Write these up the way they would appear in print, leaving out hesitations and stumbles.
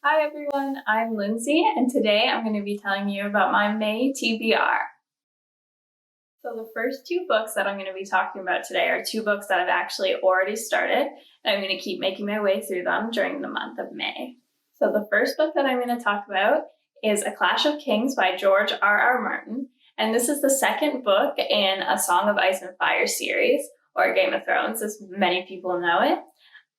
Hi everyone, I'm Lindsay, and today I'm going to be telling you about my May TBR. So the first two books that I'm going to be talking about today are two books that I've actually already started, and I'm going to keep making my way through them during the month of May. So the first book that I'm going to talk about is A Clash of Kings by George R.R. Martin, and this is the second book in A Song of Ice and Fire series, or Game of Thrones, as many people know it.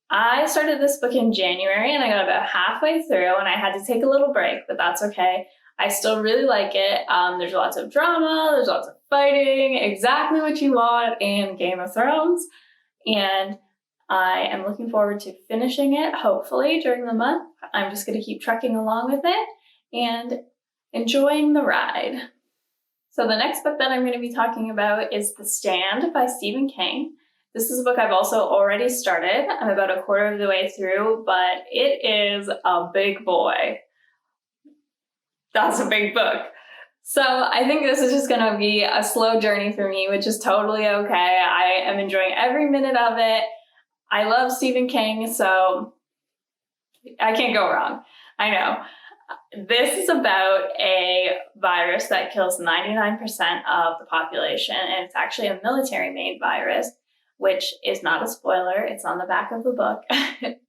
I started this book in January and I got about halfway through and I had to take a little break, but that's okay. I still really like it. There's lots of drama, there's lots of fighting, exactly what you want in Game of Thrones. And I am looking forward to finishing it, hopefully, during the month. I'm just going to keep trucking along with it and enjoying the ride. So the next book that I'm going to be talking about is The Stand by Stephen King. This is a book I've also already started. I'm about a quarter of the way through, but it is a big boy. That's a big book. So I think this is just going to be a slow journey for me, which is totally okay. I am enjoying every minute of it. I love Stephen King, so I can't go wrong. I know. This is about a virus that kills 99% of the population, and it's actually a military-made virus, which is not a spoiler. It's on the back of the book.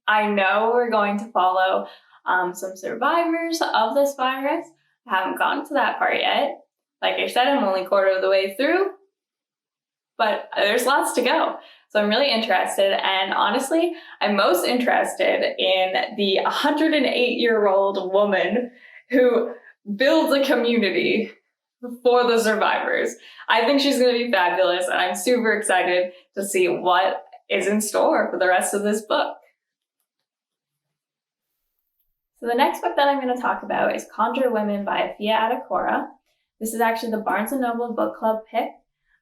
I know we're going to follow some survivors of this virus. I haven't gotten to that part yet. Like I said, I'm only a quarter of the way through, but there's lots to go. So I'm really interested, and honestly, I'm most interested in the 108-year-old woman who builds a community for the survivors. I think she's going to be fabulous, and I'm super excited to see what is in store for the rest of this book. So the next book that I'm going to talk about is Conjure Women by Afia Adekora. This is actually the Barnes & Noble Book Club pick.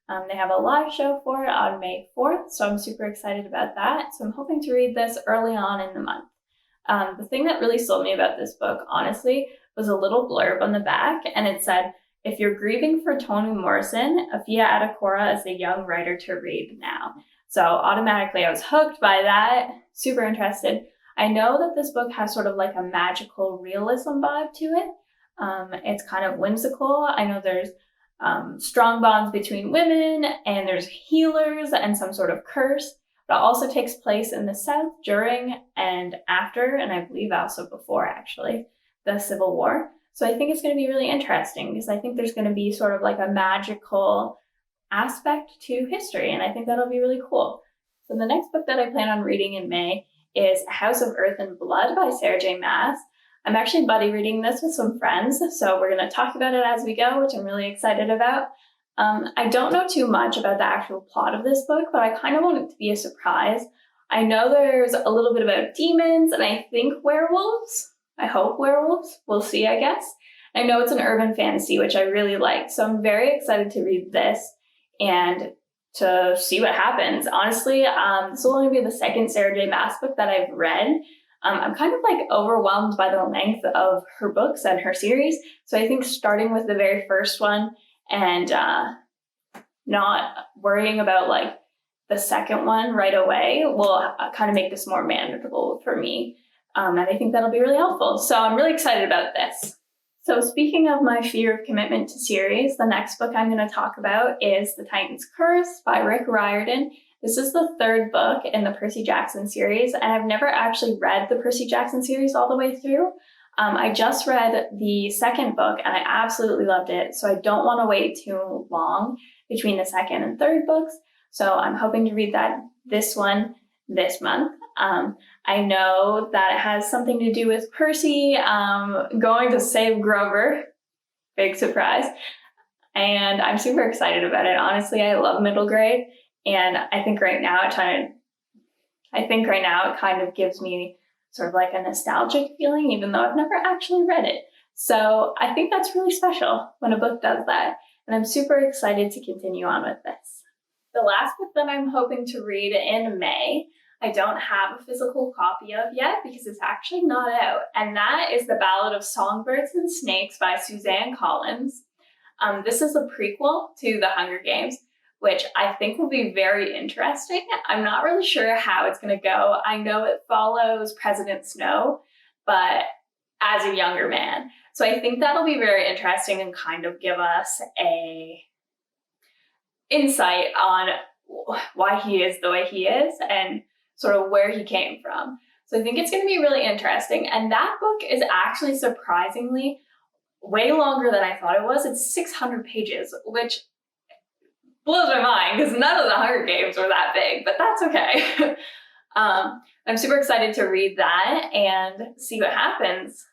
They have a live show for it on May 4th, so I'm super excited about that. So I'm hoping to read this early on in the month. The thing that really sold me about this book, honestly, was a little blurb on the back, and it said, "If you're grieving for Toni Morrison, Afia Adekora is the young writer to read now." So automatically I was hooked by that, super interested. I know that this book has sort of like a magical realism vibe to it. It's kind of whimsical. I know there's strong bonds between women, and there's healers and some sort of curse, but it also takes place in the South during and after, and I believe also before actually, the Civil War. So I think it's going to be really interesting because I think there's going to be sort of like a magical aspect to history, and I think that'll be really cool. So the next book that I plan on reading in May is House of Earth and Blood by Sarah J. Maas. I'm actually buddy reading this with some friends, so we're going to talk about it as we go, which I'm really excited about. I don't know too much about the actual plot of this book, but I kind of want it to be a surprise. I know there's a little bit about demons, and I think werewolves. I hope werewolves. We'll see, I guess. I know it's an urban fantasy, which I really like, so I'm very excited to read this and to see what happens. Honestly, this will only be the second Sarah J. Maas book that I've read. I'm kind of like overwhelmed by the length of her books and her series. So I think starting with the very first one and not worrying about like the second one right away will kind of make this more manageable for me. And I think that'll be really helpful. So I'm really excited about this. So speaking of my fear of commitment to series, the next book I'm going to talk about is The Titan's Curse by Rick Riordan. This is the third book in the Percy Jackson series, and I've never actually read the Percy Jackson series all the way through. I just read the second book, and I absolutely loved it, so I don't want to wait too long between the second and third books, so I'm hoping to read this one this month. I know that it has something to do with Percy going to save Grover. Big surprise. And I'm super excited about it. Honestly, I love middle grade. And I think right now it kind of gives me sort of like a nostalgic feeling, even though I've never actually read it. So I think that's really special when a book does that. And I'm super excited to continue on with this. The last book that I'm hoping to read in May, I don't have a physical copy of yet because it's actually not out. And that is The Ballad of Songbirds and Snakes by Suzanne Collins. This is a prequel to The Hunger Games, which I think will be very interesting. I'm not really sure how it's going to go. I know it follows President Snow, but as a younger man. So I think that'll be very interesting and kind of give us a insight on why he is the way he is and sort of where he came from. So I think it's going to be really interesting. And that book is actually surprisingly way longer than I thought it was. It's 600 pages, which blows my mind because none of the Hunger Games were that big, but that's okay. I'm super excited to read that and see what happens.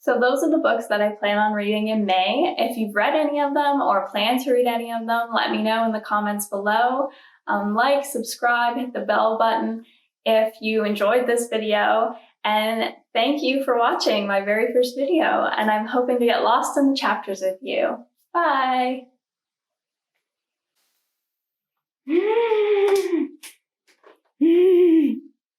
So those are the books that I plan on reading in May. If you've read any of them or plan to read any of them, let me know in the comments below. Like, subscribe, hit the bell button if you enjoyed this video. And thank you for watching my very first video. And I'm hoping to get lost in the chapters with you. Bye.